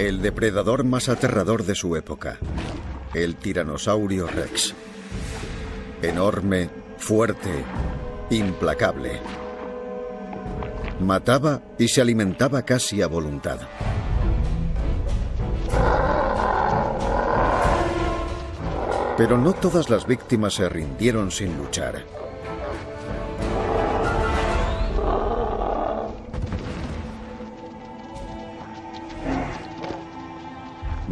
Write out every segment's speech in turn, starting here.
El depredador más aterrador de su época, el Tiranosaurio Rex. Enorme, fuerte, implacable. Mataba y se alimentaba casi a voluntad. Pero no todas las víctimas se rindieron sin luchar.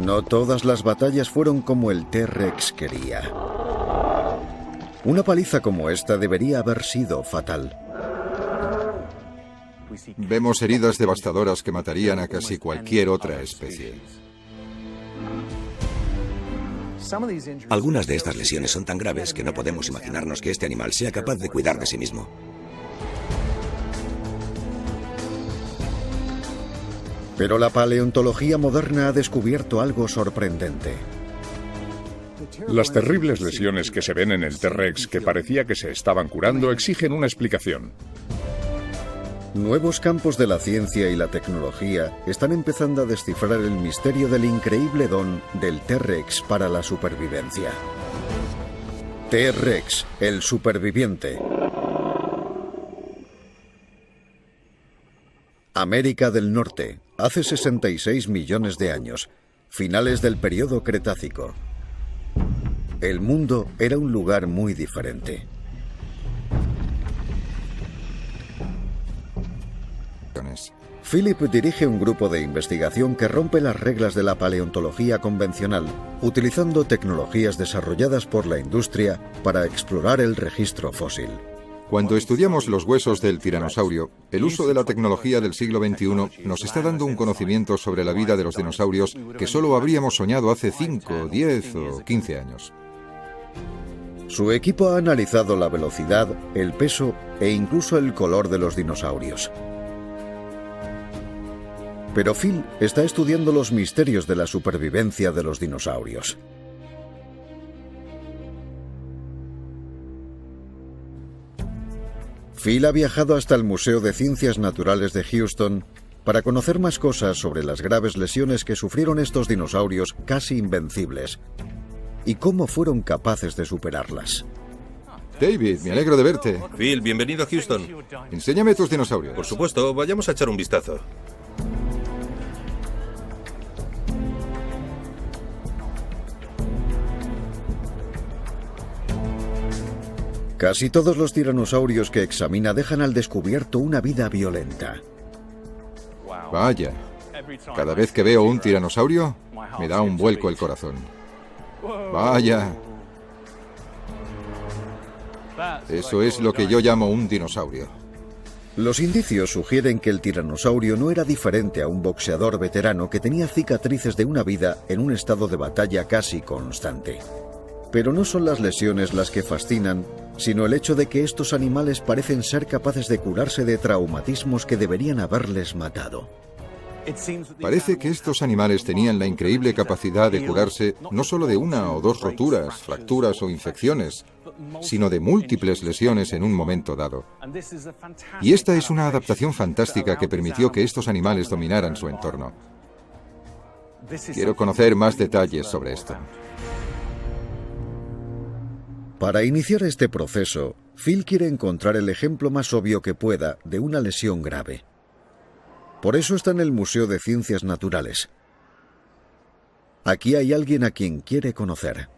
No todas las batallas fueron como el T-Rex quería. Una paliza como esta debería haber sido fatal. Vemos heridas devastadoras que matarían a casi cualquier otra especie. Algunas de estas lesiones son tan graves que no podemos imaginarnos que este animal sea capaz de cuidar de sí mismo. Pero la paleontología moderna ha descubierto algo sorprendente. Las terribles lesiones que se ven en el T-Rex, que parecía que se estaban curando, exigen una explicación. Nuevos campos de la ciencia y la tecnología están empezando a descifrar el misterio del increíble don del T-Rex para la supervivencia. T-Rex, el superviviente. América del Norte, hace 66 millones de años, finales del período Cretácico. El mundo era un lugar muy diferente. Philip dirige un grupo de investigación que rompe las reglas de la paleontología convencional, utilizando tecnologías desarrolladas por la industria para explorar el registro fósil. Cuando estudiamos los huesos del tiranosaurio, el uso de la tecnología del siglo XXI nos está dando un conocimiento sobre la vida de los dinosaurios que solo habríamos soñado hace 5, 10 o 15 años. Su equipo ha analizado la velocidad, el peso e incluso el color de los dinosaurios. Pero Phil está estudiando los misterios de la supervivencia de los dinosaurios. Phil ha viajado hasta el Museo de Ciencias Naturales de Houston para conocer más cosas sobre las graves lesiones que sufrieron estos dinosaurios casi invencibles y cómo fueron capaces de superarlas. David, me alegro de verte. Phil, bienvenido a Houston. Enséñame tus dinosaurios. Por supuesto, vayamos a echar un vistazo. Casi todos los tiranosaurios que examina dejan al descubierto una vida violenta. Vaya, cada vez que veo un tiranosaurio, me da un vuelco el corazón. Vaya. Eso es lo que yo llamo un dinosaurio. Los indicios sugieren que el tiranosaurio no era diferente a un boxeador veterano que tenía cicatrices de una vida en un estado de batalla casi constante. Pero no son las lesiones las que fascinan, sino el hecho de que estos animales parecen ser capaces de curarse de traumatismos que deberían haberles matado. Parece que estos animales tenían la increíble capacidad de curarse no solo de una o dos roturas, fracturas o infecciones, sino de múltiples lesiones en un momento dado. Y esta es una adaptación fantástica que permitió que estos animales dominaran su entorno. Quiero conocer más detalles sobre esto. Para iniciar este proceso, Phil quiere encontrar el ejemplo más obvio que pueda de una lesión grave. Por eso está en el Museo de Ciencias Naturales. Aquí hay alguien a quien quiere conocer.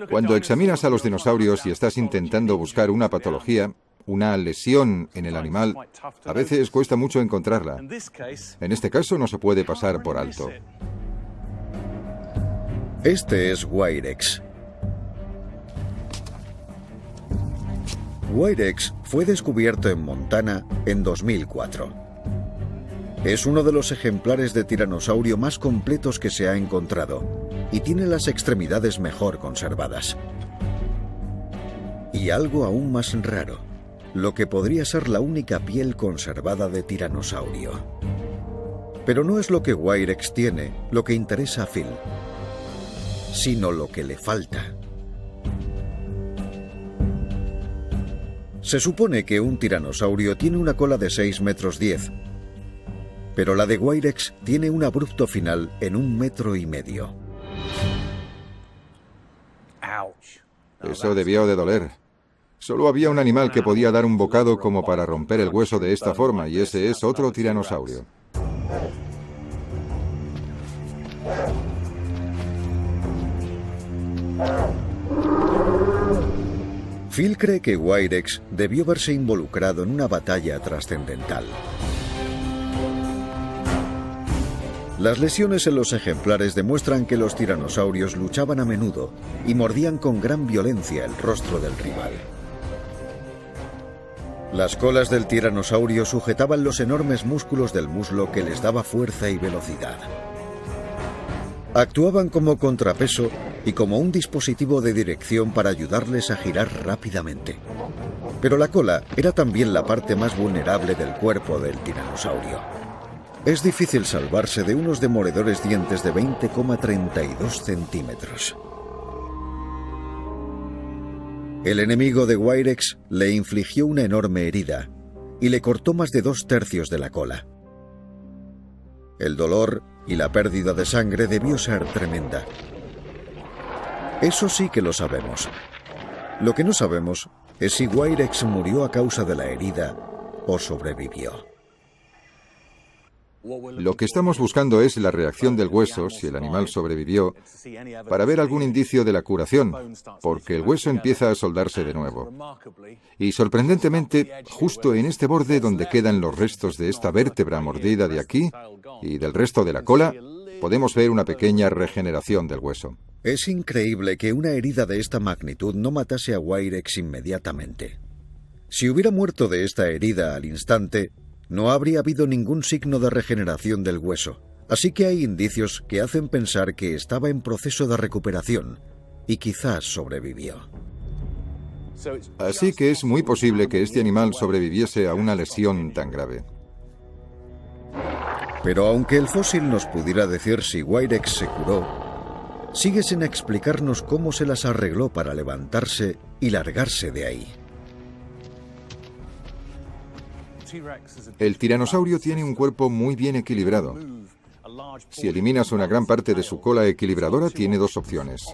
Cuando examinas a los dinosaurios y estás intentando buscar una patología, una lesión en el animal, a veces cuesta mucho encontrarla. En este caso no se puede pasar por alto. Este es Wirex. Wirex fue descubierto en Montana en 2004. Es uno de los ejemplares de tiranosaurio más completos que se ha encontrado y tiene las extremidades mejor conservadas. Y algo aún más raro, lo que podría ser la única piel conservada de tiranosaurio. Pero no es lo que Wirex tiene lo que interesa a Phil, sino lo que le falta. Se supone que un tiranosaurio tiene una cola de 6,10 metros Pero la de Wirex tiene un abrupto final en 1,5 metros. Eso debió de doler. Solo había un animal que podía dar un bocado como para romper el hueso de esta forma, y ese es otro tiranosaurio. Phil cree que Wirex debió verse involucrado en una batalla trascendental. Las lesiones en los ejemplares demuestran que los tiranosaurios luchaban a menudo y mordían con gran violencia el rostro del rival. Las colas del tiranosaurio sujetaban los enormes músculos del muslo que les daba fuerza y velocidad. Actuaban como contrapeso y como un dispositivo de dirección para ayudarles a girar rápidamente. Pero la cola era también la parte más vulnerable del cuerpo del tiranosaurio. Es difícil salvarse de unos demoledores dientes de 20,32 centímetros. El enemigo de Wirex le infligió una enorme herida y le cortó más de 2/3 de la cola. El dolor y la pérdida de sangre debió ser tremenda. Eso sí que lo sabemos. Lo que no sabemos es si Wirex murió a causa de la herida o sobrevivió. Lo que estamos buscando es la reacción del hueso, si el animal sobrevivió, para ver algún indicio de la curación, porque el hueso empieza a soldarse de nuevo. Y sorprendentemente, justo en este borde donde quedan los restos de esta vértebra mordida de aquí y del resto de la cola, podemos ver una pequeña regeneración del hueso. Es increíble que una herida de esta magnitud no matase a Wirex inmediatamente. Si hubiera muerto de esta herida al instante, no habría habido ningún signo de regeneración del hueso, así que hay indicios que hacen pensar que estaba en proceso de recuperación y quizás sobrevivió. Así que es muy posible que este animal sobreviviese a una lesión tan grave. Pero aunque el fósil nos pudiera decir si Wirex se curó, sigue sin explicarnos cómo se las arregló para levantarse y largarse de ahí. El tiranosaurio tiene un cuerpo muy bien equilibrado. Si eliminas una gran parte de su cola equilibradora, tiene dos opciones.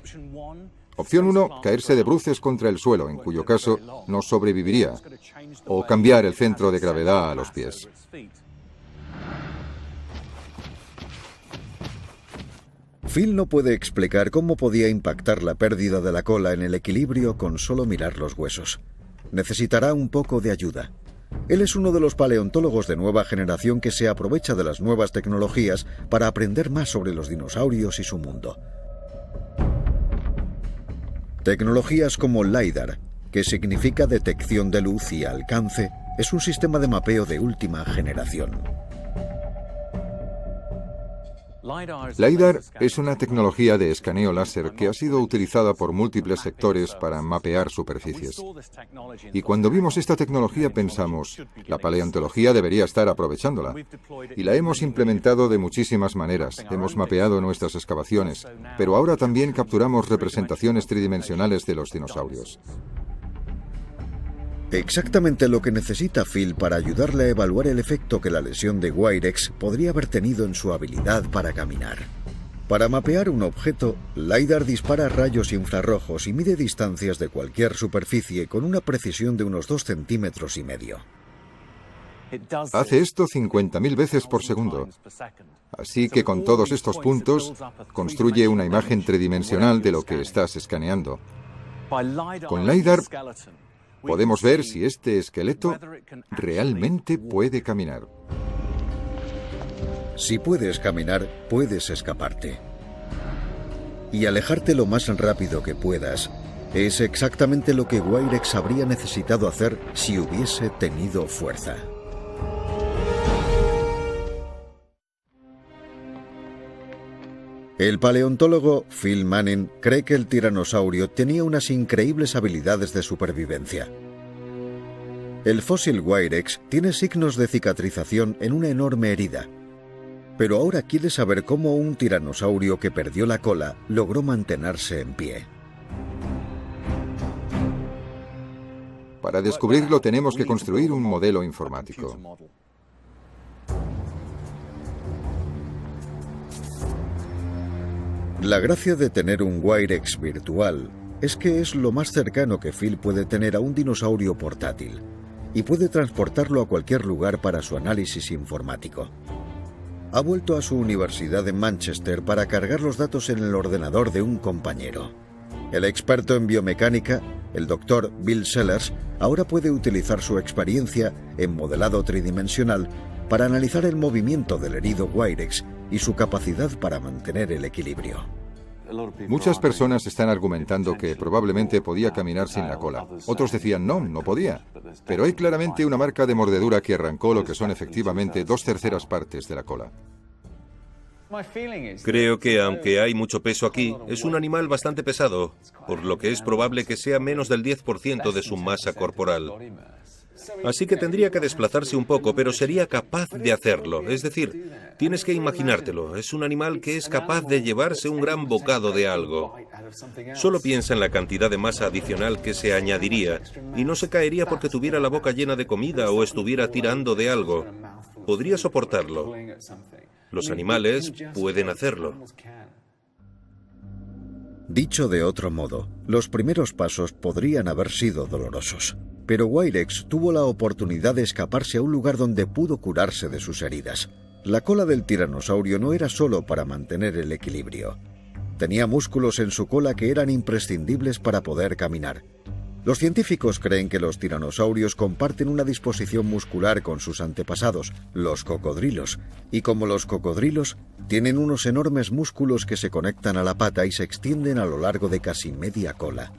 Opción 1, caerse de bruces contra el suelo, en cuyo caso no sobreviviría, o cambiar el centro de gravedad a los pies. Phil no puede explicar cómo podía impactar la pérdida de la cola en el equilibrio con solo mirar los huesos. Necesitará un poco de ayuda. Él es uno de los paleontólogos de nueva generación que se aprovecha de las nuevas tecnologías para aprender más sobre los dinosaurios y su mundo. Tecnologías como LiDAR, que significa detección de luz y alcance, es un sistema de mapeo de última generación. LiDAR es una tecnología de escaneo láser que ha sido utilizada por múltiples sectores para mapear superficies. Y cuando vimos esta tecnología pensamos, la paleontología debería estar aprovechándola. Y la hemos implementado de muchísimas maneras. Hemos mapeado nuestras excavaciones, pero ahora también capturamos representaciones tridimensionales de los dinosaurios. Exactamente lo que necesita Phil para ayudarle a evaluar el efecto que la lesión de Wirex podría haber tenido en su habilidad para caminar. Para mapear un objeto, LiDAR dispara rayos infrarrojos y mide distancias de cualquier superficie con una precisión de unos 2,5 centímetros. Hace esto 50.000 veces por segundo. Así que con todos estos puntos, construye una imagen tridimensional de lo que estás escaneando. Con LiDAR podemos ver si este esqueleto realmente puede caminar. Si puedes caminar, puedes escaparte. Y alejarte lo más rápido que puedas es exactamente lo que Wirex habría necesitado hacer si hubiese tenido fuerza. El paleontólogo Phil Manning cree que el tiranosaurio tenía unas increíbles habilidades de supervivencia. El fósil Wirex tiene signos de cicatrización en una enorme herida, pero ahora quiere saber cómo un tiranosaurio que perdió la cola logró mantenerse en pie. Para descubrirlo tenemos que construir un modelo informático. La gracia de tener un Wirex virtual es que es lo más cercano que Phil puede tener a un dinosaurio portátil y puede transportarlo a cualquier lugar para su análisis informático. Ha vuelto a su universidad en Manchester para cargar los datos en el ordenador de un compañero. El experto en biomecánica, el Dr. Bill Sellers, ahora puede utilizar su experiencia en modelado tridimensional para analizar el movimiento del herido Wirex y su capacidad para mantener el equilibrio. Muchas personas están argumentando que probablemente podía caminar sin la cola. Otros decían no podía. Pero hay claramente una marca de mordedura que arrancó lo que son efectivamente 2/3 partes de la cola. Creo que, aunque hay mucho peso aquí, es un animal bastante pesado, por lo que es probable que sea menos del 10% de su masa corporal. Así que tendría que desplazarse un poco, pero sería capaz de hacerlo. Es decir, tienes que imaginártelo. Es un animal que es capaz de llevarse un gran bocado de algo. Solo piensa en la cantidad de masa adicional que se añadiría, y no se caería porque tuviera la boca llena de comida o estuviera tirando de algo. Podría soportarlo. Los animales pueden hacerlo. Dicho de otro modo, los primeros pasos podrían haber sido dolorosos, pero Wirex tuvo la oportunidad de escaparse a un lugar donde pudo curarse de sus heridas. La cola del tiranosaurio no era solo para mantener el equilibrio. Tenía músculos en su cola que eran imprescindibles para poder caminar. Los científicos creen que los tiranosaurios comparten una disposición muscular con sus antepasados, los cocodrilos, y como los cocodrilos, tienen unos enormes músculos que se conectan a la pata y se extienden a lo largo de casi media cola.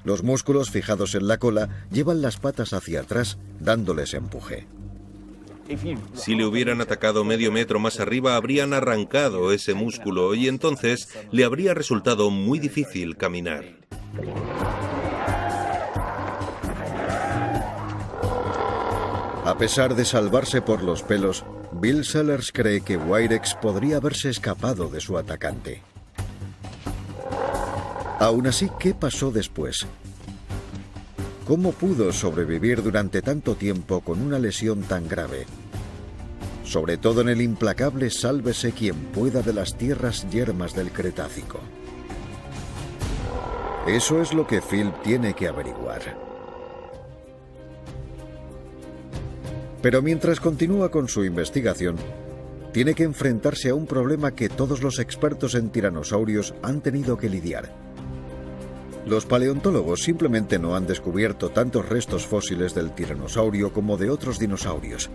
Los músculos fijados en la cola llevan las patas hacia atrás, dándoles empuje. Si le hubieran atacado medio metro más arriba, habrían arrancado ese músculo y entonces le habría resultado muy difícil caminar. A pesar de salvarse por los pelos, Bill Sellers cree que Wirex podría haberse escapado de su atacante. Aún así, ¿qué pasó después? ¿Cómo pudo sobrevivir durante tanto tiempo con una lesión tan grave? Sobre todo en el implacable sálvese quien pueda de las tierras yermas del Cretácico. Eso es lo que Phil tiene que averiguar. Pero mientras continúa con su investigación, tiene que enfrentarse a un problema que todos los expertos en tiranosaurios han tenido que lidiar. Los paleontólogos simplemente no han descubierto tantos restos fósiles del tiranosaurio como de otros dinosaurios.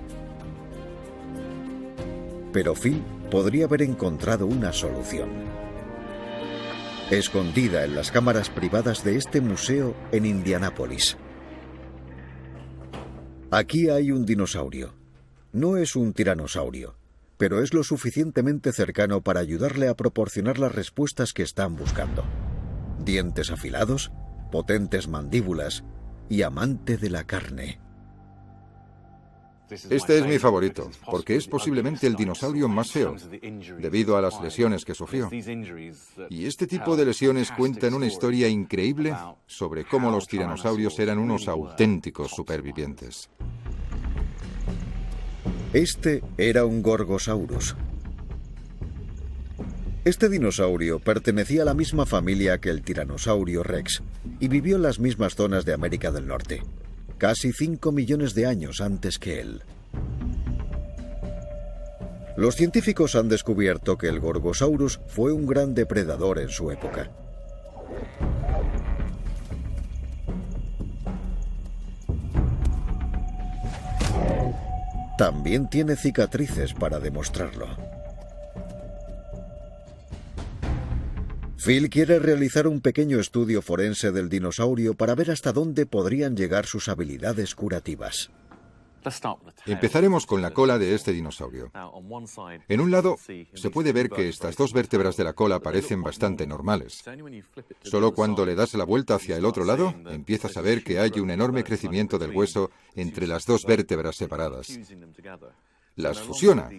Pero Phil podría haber encontrado una solución. Escondida en las cámaras privadas de este museo en Indianápolis. Aquí hay un dinosaurio. No es un tiranosaurio, pero es lo suficientemente cercano para ayudarle a proporcionar las respuestas que están buscando. Dientes afilados, potentes mandíbulas y amante de la carne. Este es mi favorito, porque es posiblemente el dinosaurio más feo, debido a las lesiones que sufrió. Y este tipo de lesiones cuentan una historia increíble sobre cómo los tiranosaurios eran unos auténticos supervivientes. Este era un Gorgosaurus. Este dinosaurio pertenecía a la misma familia que el tiranosaurio Rex y vivió en las mismas zonas de América del Norte, casi 5 millones de años antes que él. Los científicos han descubierto que el Gorgosaurus fue un gran depredador en su época. También tiene cicatrices para demostrarlo. Phil quiere realizar un pequeño estudio forense del dinosaurio para ver hasta dónde podrían llegar sus habilidades curativas. Empezaremos con la cola de este dinosaurio. En un lado, se puede ver que estas dos vértebras de la cola parecen bastante normales. Solo cuando le das la vuelta hacia el otro lado, empiezas a ver que hay un enorme crecimiento del hueso entre las dos vértebras separadas. Las fusiona,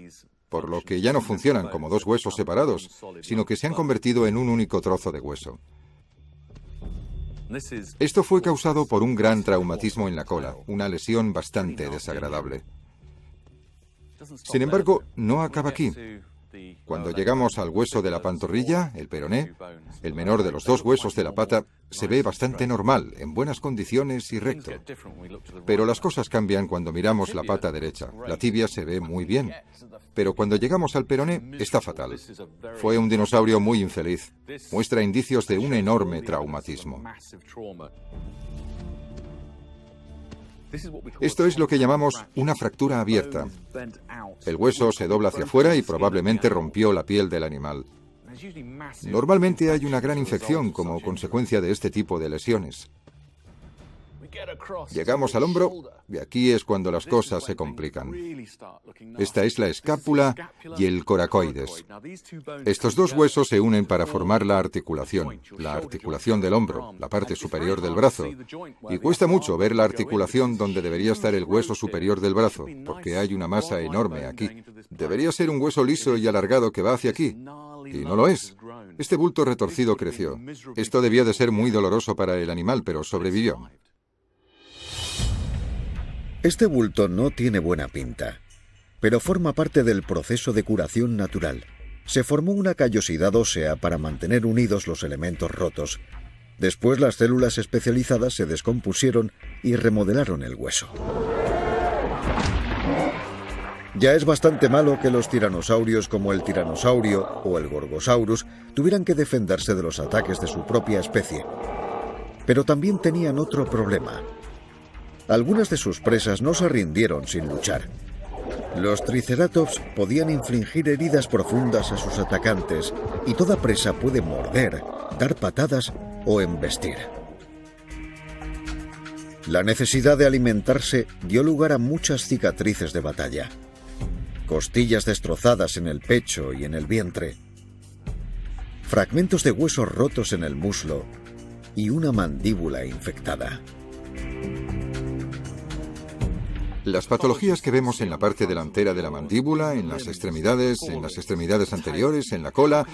por lo que ya no funcionan como dos huesos separados, sino que se han convertido en un único trozo de hueso. Esto fue causado por un gran traumatismo en la cola, una lesión bastante desagradable. Sin embargo, no acaba aquí. Cuando llegamos al hueso de la pantorrilla, el peroné, el menor de los dos huesos de la pata, se ve bastante normal, en buenas condiciones y recto. Pero las cosas cambian cuando miramos la pata derecha. La tibia se ve muy bien. Pero cuando llegamos al peroné, está fatal. Fue un dinosaurio muy infeliz. Muestra indicios de un enorme traumatismo. Esto es lo que llamamos una fractura abierta. El hueso se dobla hacia afuera y probablemente rompió la piel del animal. Normalmente hay una gran infección como consecuencia de este tipo de lesiones. Llegamos al hombro y aquí es cuando las cosas se complican. Esta es la escápula y el coracoides. Estos dos huesos se unen para formar la articulación del hombro, la parte superior del brazo. Y cuesta mucho ver la articulación donde debería estar el hueso superior del brazo, porque hay una masa enorme aquí. Debería ser un hueso liso y alargado que va hacia aquí, y no lo es. Este bulto retorcido creció. Esto debió de ser muy doloroso para el animal, pero sobrevivió. Este bulto no tiene buena pinta, pero forma parte del proceso de curación natural. Se formó una callosidad ósea para mantener unidos los elementos rotos. Después las células especializadas se descompusieron y remodelaron el hueso. Ya es bastante malo que los tiranosaurios como el tiranosaurio o el gorgosaurus tuvieran que defenderse de los ataques de su propia especie. Pero también tenían otro problema. Algunas de sus presas no se rindieron sin luchar. Los triceratops podían infligir heridas profundas a sus atacantes y toda presa puede morder, dar patadas o embestir. La necesidad de alimentarse dio lugar a muchas cicatrices de batalla. Costillas destrozadas en el pecho y en el vientre, fragmentos de huesos rotos en el muslo y una mandíbula infectada. Las patologías que vemos en la parte delantera de la mandíbula, en las extremidades anteriores, en la cola.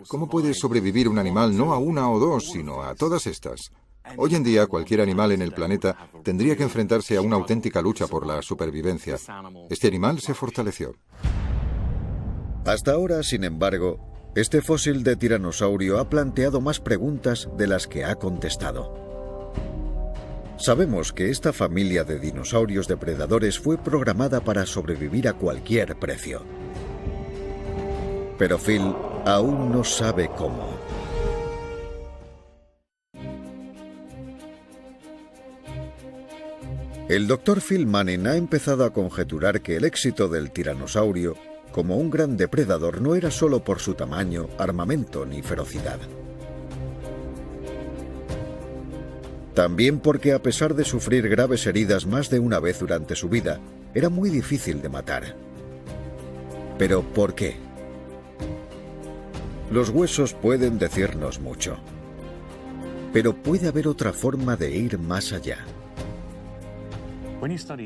¿Cómo puede sobrevivir un animal no a una o dos, sino a todas estas? Hoy en día, cualquier animal en el planeta tendría que enfrentarse a una auténtica lucha por la supervivencia. Este animal se fortaleció. Hasta ahora, sin embargo, este fósil de tiranosaurio ha planteado más preguntas de las que ha contestado. Sabemos que esta familia de dinosaurios depredadores fue programada para sobrevivir a cualquier precio. Pero Phil aún no sabe cómo. El Dr. Phil Manning ha empezado a conjeturar que el éxito del tiranosaurio como un gran depredador no era solo por su tamaño, armamento ni ferocidad. También porque a pesar de sufrir graves heridas más de una vez durante su vida, era muy difícil de matar. ¿Pero por qué? Los huesos pueden decirnos mucho. Pero puede haber otra forma de ir más allá.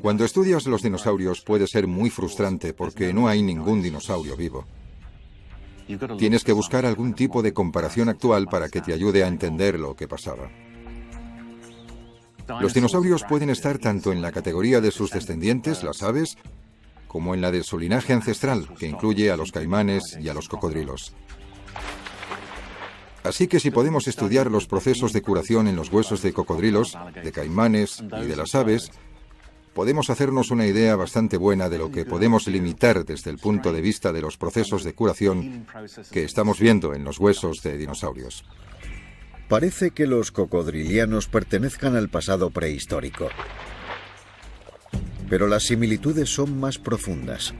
Cuando estudias los dinosaurios puede ser muy frustrante porque no hay ningún dinosaurio vivo. Tienes que buscar algún tipo de comparación actual para que te ayude a entender lo que pasaba. Los dinosaurios pueden estar tanto en la categoría de sus descendientes, las aves, como en la de su linaje ancestral, que incluye a los caimanes y a los cocodrilos. Así que si podemos estudiar los procesos de curación en los huesos de cocodrilos, de caimanes y de las aves, podemos hacernos una idea bastante buena de lo que podemos limitar desde el punto de vista de los procesos de curación que estamos viendo en los huesos de dinosaurios. Parece que los cocodrilianos pertenezcan al pasado prehistórico. Pero las similitudes son más profundas.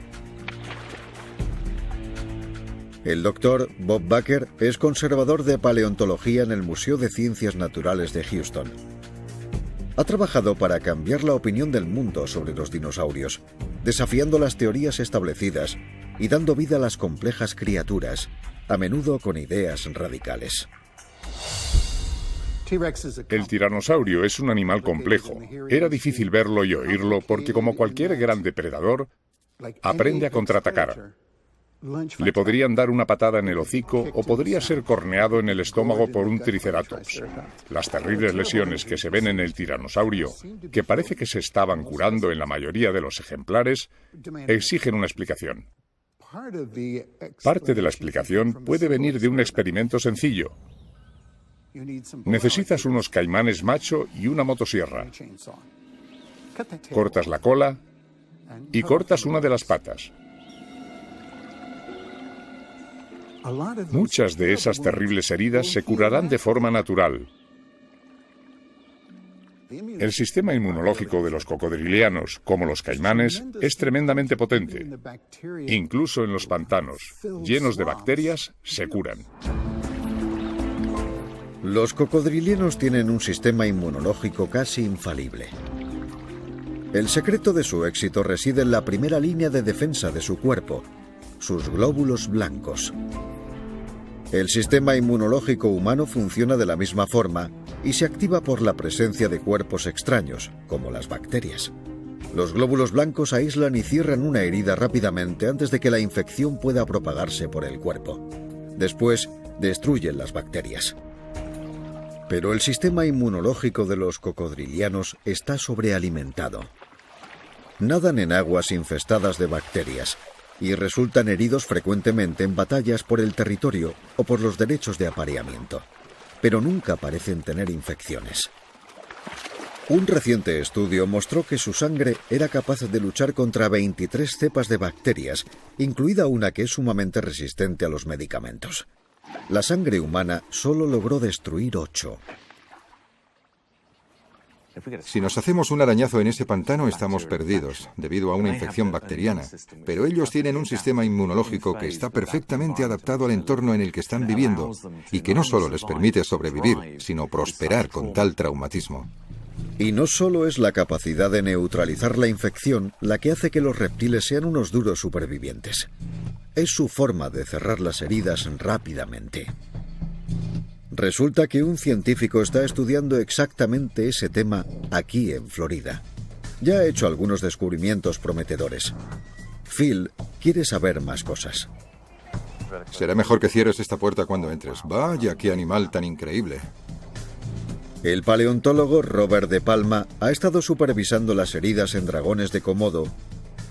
El doctor Bob Baker es conservador de paleontología en el Museo de Ciencias Naturales de Houston. Ha trabajado para cambiar la opinión del mundo sobre los dinosaurios, desafiando las teorías establecidas y dando vida a las complejas criaturas, a menudo con ideas radicales. El tiranosaurio es un animal complejo. Era difícil verlo y oírlo porque, como cualquier gran depredador, aprende a contraatacar. Le podrían dar una patada en el hocico o podría ser corneado en el estómago por un triceratops. Las terribles lesiones que se ven en el tiranosaurio, que parece que se estaban curando en la mayoría de los ejemplares, exigen una explicación. Parte de la explicación puede venir de un experimento sencillo. Necesitas unos caimanes macho y una motosierra. Cortas la cola y cortas una de las patas. Muchas de esas terribles heridas se curarán de forma natural. El sistema inmunológico de los cocodrilianos, como los caimanes, es tremendamente potente. Incluso en los pantanos, llenos de bacterias, se curan. Los cocodrilianos tienen un sistema inmunológico casi infalible. El secreto de su éxito reside en la primera línea de defensa de su cuerpo, sus glóbulos blancos. El sistema inmunológico humano funciona de la misma forma y se activa por la presencia de cuerpos extraños, como las bacterias. Los glóbulos blancos aíslan y cierran una herida rápidamente antes de que la infección pueda propagarse por el cuerpo. Después, destruyen las bacterias. Pero el sistema inmunológico de los cocodrilianos está sobrealimentado. Nadan en aguas infestadas de bacterias y resultan heridos frecuentemente en batallas por el territorio o por los derechos de apareamiento, pero nunca parecen tener infecciones. Un reciente estudio mostró que su sangre era capaz de luchar contra 23 cepas de bacterias, incluida una que es sumamente resistente a los medicamentos. La sangre humana solo logró destruir 8. Si nos hacemos un arañazo en ese pantano, estamos perdidos, debido a una infección bacteriana. Pero ellos tienen un sistema inmunológico que está perfectamente adaptado al entorno en el que están viviendo y que no solo les permite sobrevivir, sino prosperar con tal traumatismo. Y no solo es la capacidad de neutralizar la infección la que hace que los reptiles sean unos duros supervivientes. Es su forma de cerrar las heridas rápidamente. Resulta que un científico está estudiando exactamente ese tema aquí en Florida. Ya ha hecho algunos descubrimientos prometedores. Phil quiere saber más cosas. Será mejor que cierres esta puerta cuando entres. Vaya, qué animal tan increíble. El paleontólogo Robert De Palma ha estado supervisando las heridas en dragones de Komodo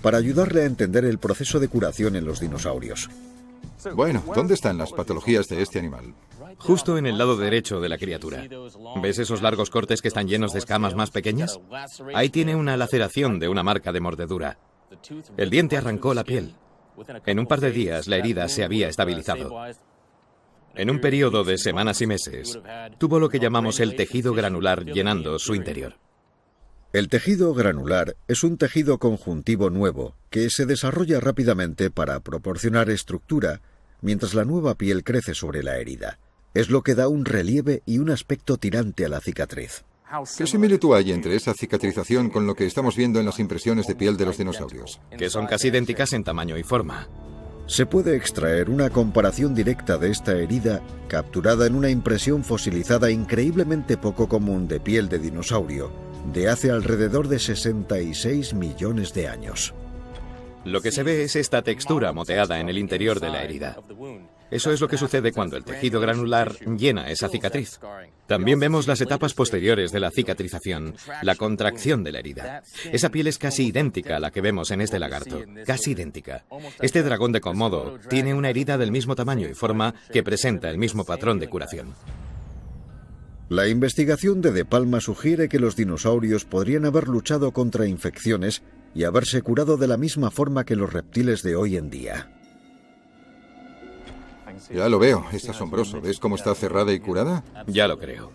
para ayudarle a entender el proceso de curación en los dinosaurios. Bueno, ¿dónde están las patologías de este animal? Justo en el lado derecho de la criatura. ¿Ves esos largos cortes que están llenos de escamas más pequeñas? Ahí tiene una laceración de una marca de mordedura. El diente arrancó la piel. En un par de días la herida se había estabilizado. En un periodo de semanas y meses, tuvo lo que llamamos el tejido granular llenando su interior. El tejido granular es un tejido conjuntivo nuevo que se desarrolla rápidamente para proporcionar estructura mientras la nueva piel crece sobre la herida. Es lo que da un relieve y un aspecto tirante a la cicatriz. ¿Qué similitud hay entre esa cicatrización con lo que estamos viendo en las impresiones de piel de los dinosaurios? Que son casi idénticas en tamaño y forma. Se puede extraer una comparación directa de esta herida capturada en una impresión fosilizada increíblemente poco común de piel de dinosaurio de hace alrededor de 66 millones de años. Lo que se ve es esta textura moteada en el interior de la herida. Eso es lo que sucede cuando el tejido granular llena esa cicatriz. También vemos las etapas posteriores de la cicatrización, la contracción de la herida. Esa piel es casi idéntica a la que vemos en este lagarto, casi idéntica. Este dragón de Komodo tiene una herida del mismo tamaño y forma que presenta el mismo patrón de curación. La investigación de De Palma sugiere que los dinosaurios podrían haber luchado contra infecciones y haberse curado de la misma forma que los reptiles de hoy en día. Ya lo veo, es asombroso. ¿Ves cómo está cerrada y curada? Ya lo creo.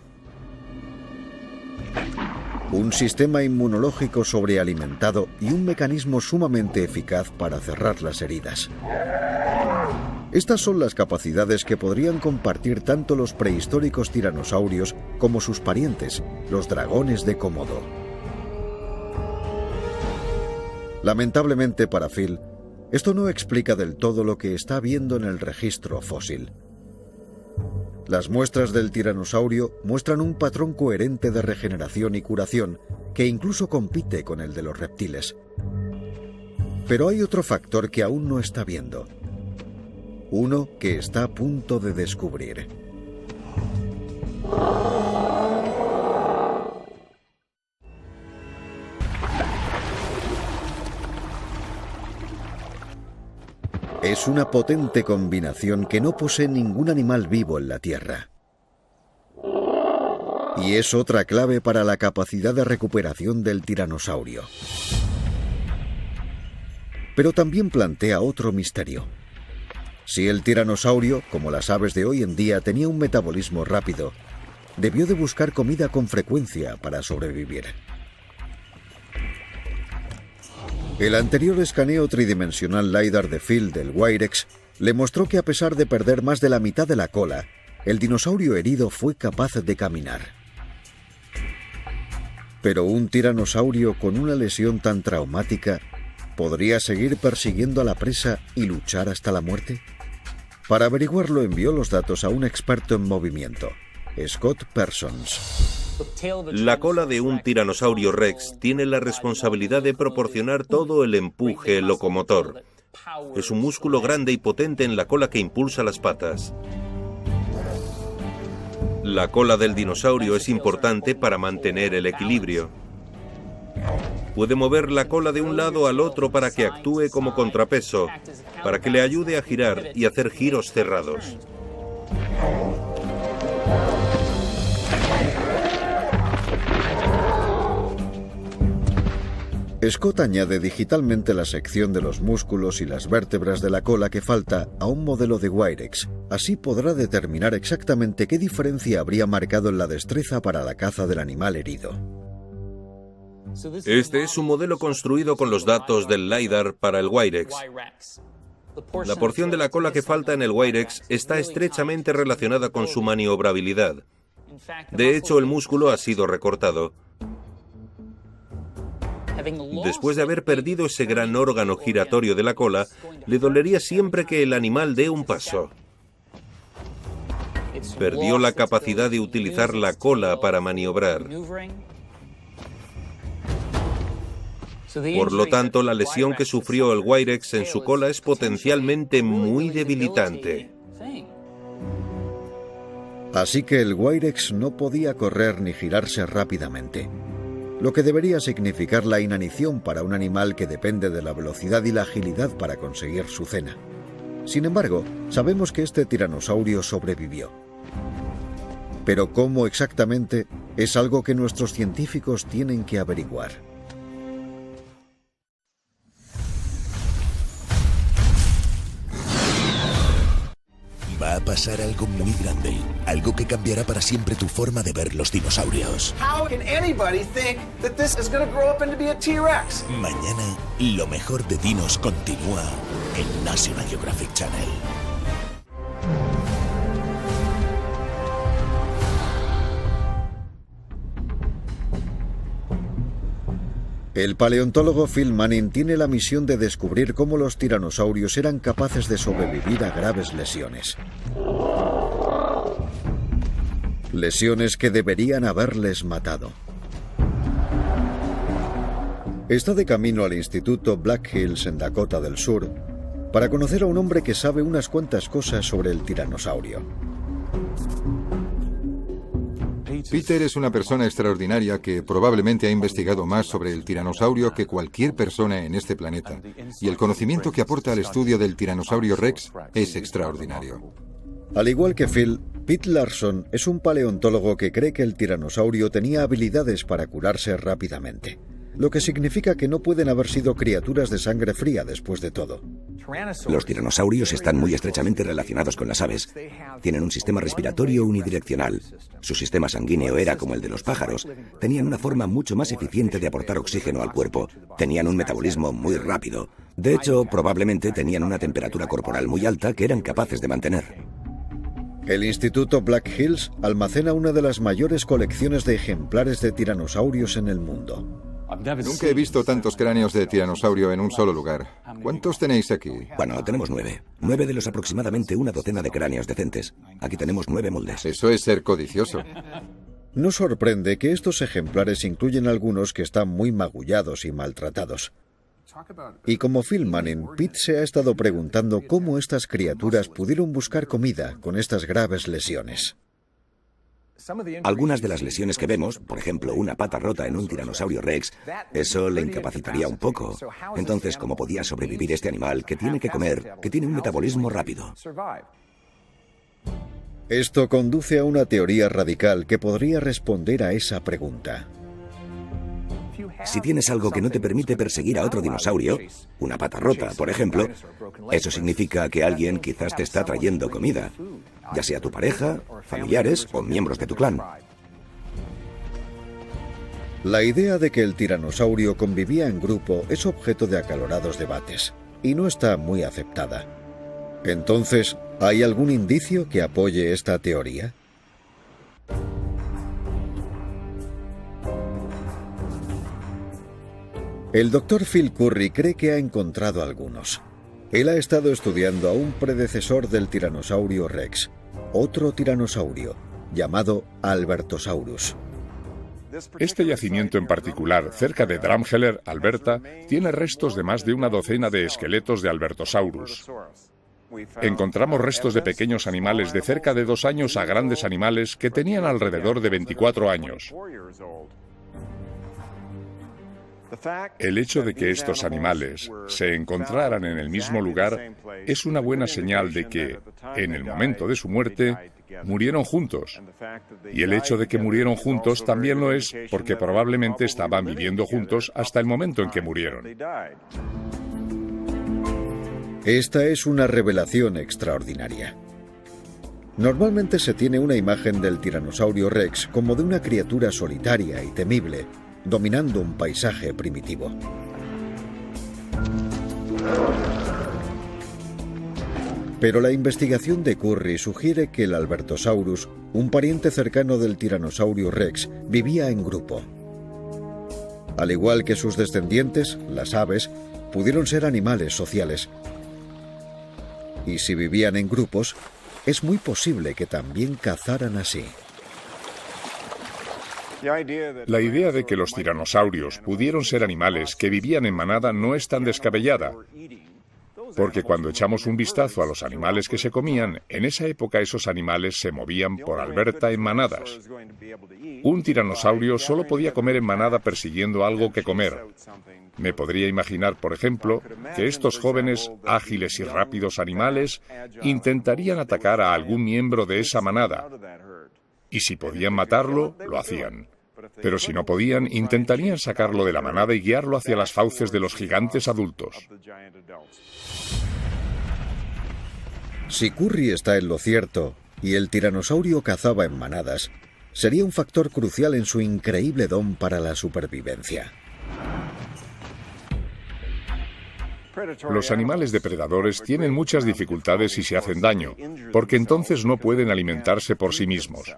Un sistema inmunológico sobrealimentado y un mecanismo sumamente eficaz para cerrar las heridas. Estas son las capacidades que podrían compartir tanto los prehistóricos tiranosaurios como sus parientes, los dragones de Komodo. Lamentablemente para Phil, esto no explica del todo lo que está viendo en el registro fósil. Las muestras del tiranosaurio muestran un patrón coherente de regeneración y curación que incluso compite con el de los reptiles. Pero hay otro factor que aún no está viendo. Uno que está a punto de descubrir. Es una potente combinación que no posee ningún animal vivo en la Tierra. Y es otra clave para la capacidad de recuperación del tiranosaurio. Pero también plantea otro misterio. Si el tiranosaurio, como las aves de hoy en día, tenía un metabolismo rápido, debió de buscar comida con frecuencia para sobrevivir. El anterior escaneo tridimensional LiDAR de Phil del Wirex le mostró que a pesar de perder más de la mitad de la cola, el dinosaurio herido fue capaz de caminar. Pero un tiranosaurio con una lesión tan traumática, ¿podría seguir persiguiendo a la presa y luchar hasta la muerte? Para averiguarlo envió los datos a un experto en movimiento, Scott Parsons. La cola de un tiranosaurio rex tiene la responsabilidad de proporcionar todo el empuje locomotor. Es un músculo grande y potente en la cola que impulsa las patas. La cola del dinosaurio es importante para mantener el equilibrio. Puede mover la cola de un lado al otro para que actúe como contrapeso, para que le ayude a girar y hacer giros cerrados. Scott añade digitalmente la sección de los músculos y las vértebras de la cola que falta a un modelo de Wirex. Así podrá determinar exactamente qué diferencia habría marcado en la destreza para la caza del animal herido. Este es un modelo construido con los datos del LiDAR para el Wirex. La porción de la cola que falta en el Wirex está estrechamente relacionada con su maniobrabilidad. De hecho, el músculo ha sido recortado. Después de haber perdido ese gran órgano giratorio de la cola, le dolería siempre que el animal dé un paso. Perdió la capacidad de utilizar la cola para maniobrar. Por lo tanto, la lesión que sufrió el Wirex en su cola es potencialmente muy debilitante. Así que el Wirex no podía correr ni girarse rápidamente, lo que debería significar la inanición para un animal que depende de la velocidad y la agilidad para conseguir su cena. Sin embargo, sabemos que este tiranosaurio sobrevivió. Pero ¿cómo exactamente? Es algo que nuestros científicos tienen que averiguar. Va a pasar algo muy grande, algo que cambiará para siempre tu forma de ver los dinosaurios. Mañana, lo mejor de dinos continúa en National Geographic Channel. El paleontólogo Phil Manning tiene la misión de descubrir cómo los tiranosaurios eran capaces de sobrevivir a graves lesiones. Lesiones que deberían haberles matado. Está de camino al Instituto Black Hills en Dakota del Sur para conocer a un hombre que sabe unas cuantas cosas sobre el tiranosaurio. Peter es una persona extraordinaria que probablemente ha investigado más sobre el tiranosaurio que cualquier persona en este planeta, y el conocimiento que aporta al estudio del tiranosaurio Rex es extraordinario. Al igual que Phil, Pete Larson es un paleontólogo que cree que el tiranosaurio tenía habilidades para curarse rápidamente, lo que significa que no pueden haber sido criaturas de sangre fría después de todo. Los tiranosaurios están muy estrechamente relacionados con las aves. Tienen un sistema respiratorio unidireccional. Su sistema sanguíneo era como el de los pájaros. Tenían una forma mucho más eficiente de aportar oxígeno al cuerpo. Tenían un metabolismo muy rápido. De hecho, probablemente tenían una temperatura corporal muy alta que eran capaces de mantener. El Instituto Black Hills almacena una de las mayores colecciones de ejemplares de tiranosaurios en el mundo. Nunca he visto tantos cráneos de tiranosaurio en un solo lugar. ¿Cuántos tenéis aquí? Bueno, tenemos 9. 9 de los aproximadamente una docena de cráneos decentes. Aquí tenemos 9 moldes. Eso es ser codicioso. No sorprende que estos ejemplares incluyen algunos que están muy magullados y maltratados. Y como Phil Manning, Pete se ha estado preguntando cómo estas criaturas pudieron buscar comida con estas graves lesiones. Algunas de las lesiones que vemos, por ejemplo, una pata rota en un tiranosaurio rex, eso le incapacitaría un poco. Entonces, ¿cómo podía sobrevivir este animal que tiene que comer, que tiene un metabolismo rápido? Esto conduce a una teoría radical que podría responder a esa pregunta. Si tienes algo que no te permite perseguir a otro dinosaurio, una pata rota, por ejemplo, eso significa que alguien quizás te está trayendo comida, ya sea tu pareja, familiares o miembros de tu clan. La idea de que el tiranosaurio convivía en grupo es objeto de acalorados debates, y no está muy aceptada. Entonces, ¿hay algún indicio que apoye esta teoría? El Dr. Phil Currie cree que ha encontrado algunos. Él ha estado estudiando a un predecesor del tiranosaurio rex, otro tiranosaurio, llamado Albertosaurus. Este yacimiento en particular, cerca de Drumheller, Alberta, tiene restos de más de una docena de esqueletos de Albertosaurus. Encontramos restos de pequeños animales de cerca de 2 años a grandes animales que tenían alrededor de 24 años. El hecho de que estos animales se encontraran en el mismo lugar es una buena señal de que, en el momento de su muerte, murieron juntos. Y el hecho de que murieron juntos también lo es porque probablemente estaban viviendo juntos hasta el momento en que murieron. Esta es una revelación extraordinaria. Normalmente se tiene una imagen del tiranosaurio rex como de una criatura solitaria y temible, dominando un paisaje primitivo. Pero la investigación de Currie sugiere que el Albertosaurus, un pariente cercano del tiranosaurio rex, vivía en grupo. Al igual que sus descendientes, las aves, pudieron ser animales sociales. Y si vivían en grupos, es muy posible que también cazaran así. La idea de que los tiranosaurios pudieron ser animales que vivían en manada no es tan descabellada, porque cuando echamos un vistazo a los animales que se comían, en esa época esos animales se movían por Alberta en manadas. Un tiranosaurio solo podía comer en manada persiguiendo algo que comer. Me podría imaginar, por ejemplo, que estos jóvenes, ágiles y rápidos animales intentarían atacar a algún miembro de esa manada. Y si podían matarlo, lo hacían. Pero si no podían, intentarían sacarlo de la manada y guiarlo hacia las fauces de los gigantes adultos. Si Currie está en lo cierto y el tiranosaurio cazaba en manadas, sería un factor crucial en su increíble don para la supervivencia. Los animales depredadores tienen muchas dificultades si se hacen daño, porque entonces no pueden alimentarse por sí mismos.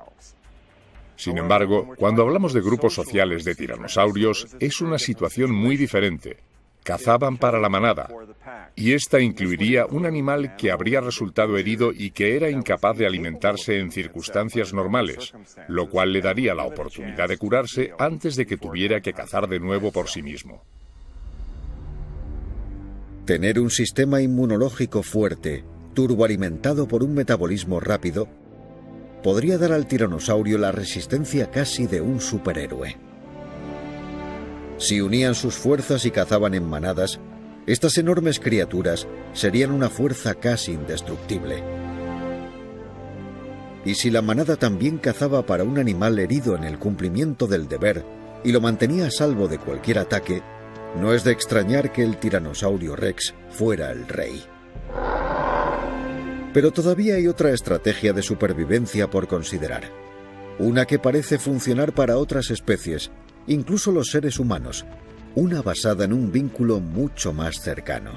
Sin embargo, cuando hablamos de grupos sociales de tiranosaurios, es una situación muy diferente. Cazaban para la manada, y esta incluiría un animal que habría resultado herido y que era incapaz de alimentarse en circunstancias normales, lo cual le daría la oportunidad de curarse antes de que tuviera que cazar de nuevo por sí mismo. Tener un sistema inmunológico fuerte, turboalimentado por un metabolismo rápido, podría dar al tiranosaurio la resistencia casi de un superhéroe. Si unían sus fuerzas y cazaban en manadas, estas enormes criaturas serían una fuerza casi indestructible. Y si la manada también cazaba para un animal herido en el cumplimiento del deber y lo mantenía a salvo de cualquier ataque, no es de extrañar que el tiranosaurio rex fuera el rey. Pero todavía hay otra estrategia de supervivencia por considerar. Una que parece funcionar para otras especies, incluso los seres humanos. Una basada en un vínculo mucho más cercano.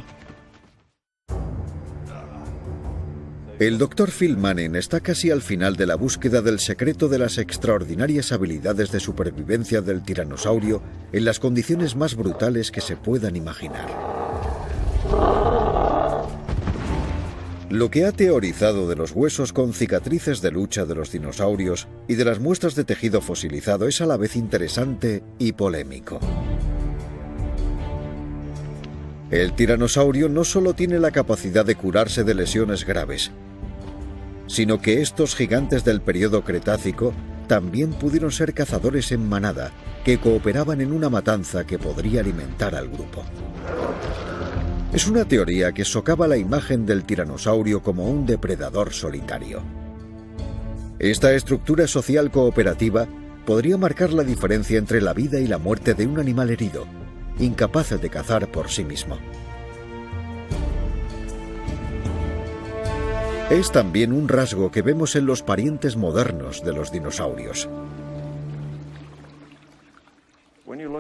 El Dr. Phil Manning está casi al final de la búsqueda del secreto de las extraordinarias habilidades de supervivencia del tiranosaurio en las condiciones más brutales que se puedan imaginar. Lo que ha teorizado de los huesos con cicatrices de lucha de los dinosaurios y de las muestras de tejido fosilizado es a la vez interesante y polémico. El tiranosaurio no solo tiene la capacidad de curarse de lesiones graves, sino que estos gigantes del período Cretácico también pudieron ser cazadores en manada, que cooperaban en una matanza que podría alimentar al grupo. Es una teoría que socava la imagen del tiranosaurio como un depredador solitario. Esta estructura social cooperativa podría marcar la diferencia entre la vida y la muerte de un animal herido, incapaz de cazar por sí mismo. Es también un rasgo que vemos en los parientes modernos de los dinosaurios.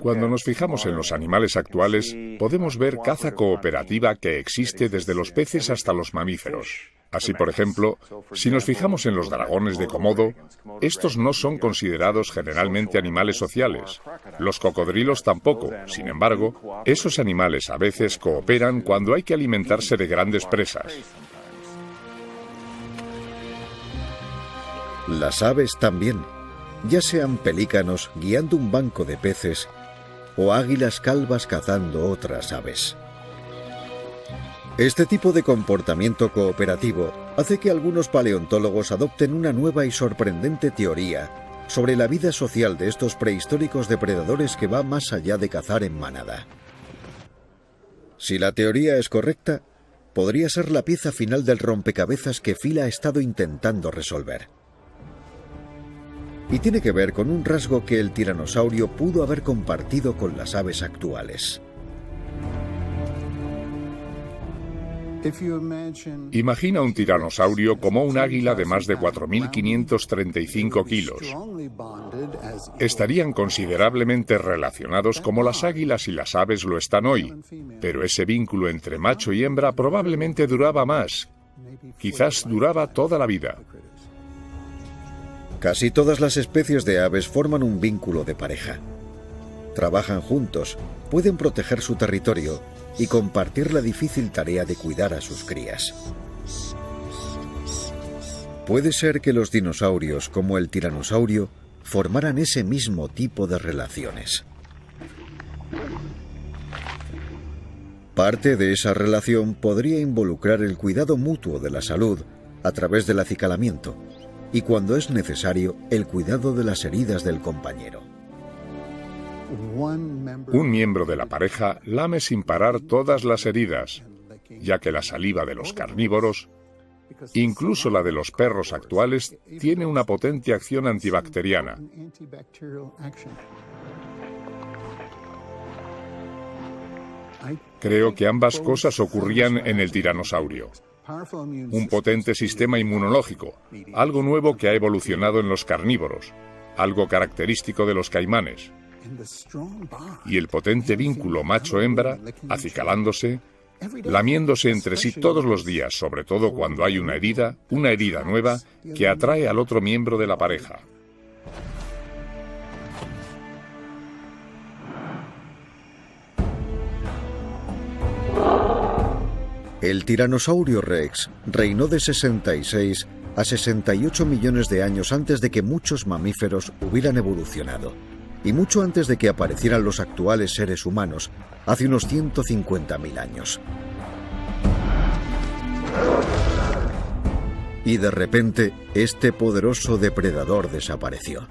Cuando nos fijamos en los animales actuales, podemos ver caza cooperativa que existe desde los peces hasta los mamíferos. Así, por ejemplo, si nos fijamos en los dragones de Komodo, estos no son considerados generalmente animales sociales. Los cocodrilos tampoco. Sin embargo, esos animales a veces cooperan cuando hay que alimentarse de grandes presas. Las aves también, ya sean pelícanos guiando un banco de peces o águilas calvas cazando otras aves. Este tipo de comportamiento cooperativo hace que algunos paleontólogos adopten una nueva y sorprendente teoría sobre la vida social de estos prehistóricos depredadores que va más allá de cazar en manada. Si la teoría es correcta, podría ser la pieza final del rompecabezas que Phil ha estado intentando resolver. Y tiene que ver con un rasgo que el tiranosaurio pudo haber compartido con las aves actuales. Imagina un tiranosaurio como un águila de más de 4.535 kilos. Estarían considerablemente relacionados como las águilas y las aves lo están hoy, pero ese vínculo entre macho y hembra probablemente duraba más. Quizás duraba toda la vida. Casi todas las especies de aves forman un vínculo de pareja. Trabajan juntos, pueden proteger su territorio y compartir la difícil tarea de cuidar a sus crías. Puede ser que los dinosaurios, como el tiranosaurio, formaran ese mismo tipo de relaciones. Parte de esa relación podría involucrar el cuidado mutuo de la salud a través del acicalamiento, y cuando es necesario, el cuidado de las heridas del compañero. Un miembro de la pareja lame sin parar todas las heridas, ya que la saliva de los carnívoros, incluso la de los perros actuales, tiene una potente acción antibacteriana. Creo que ambas cosas ocurrían en el tiranosaurio. Un potente sistema inmunológico, algo nuevo que ha evolucionado en los carnívoros, algo característico de los caimanes. Y el potente vínculo macho-hembra, acicalándose, lamiéndose entre sí todos los días, sobre todo cuando hay una herida nueva, que atrae al otro miembro de la pareja. El tiranosaurio Rex reinó de 66 a 68 millones de años antes de que muchos mamíferos hubieran evolucionado, y mucho antes de que aparecieran los actuales seres humanos, hace unos 150.000 años. Y de repente, este poderoso depredador desapareció.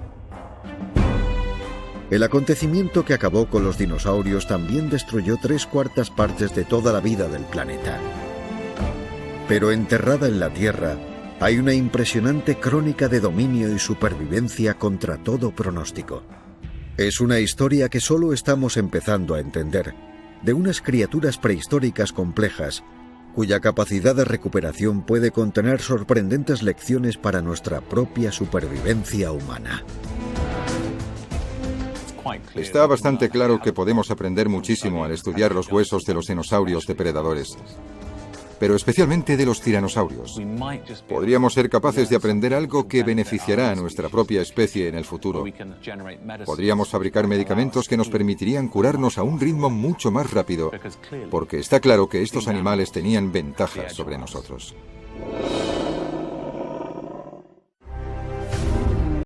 El acontecimiento que acabó con los dinosaurios también destruyó 3/4 partes de toda la vida del planeta. Pero enterrada en la Tierra, hay una impresionante crónica de dominio y supervivencia contra todo pronóstico. Es una historia que solo estamos empezando a entender, de unas criaturas prehistóricas complejas, cuya capacidad de recuperación puede contener sorprendentes lecciones para nuestra propia supervivencia humana. Está bastante claro que podemos aprender muchísimo al estudiar los huesos de los dinosaurios depredadores, pero especialmente de los tiranosaurios. Podríamos ser capaces de aprender algo que beneficiará a nuestra propia especie en el futuro. Podríamos fabricar medicamentos que nos permitirían curarnos a un ritmo mucho más rápido, porque está claro que estos animales tenían ventajas sobre nosotros.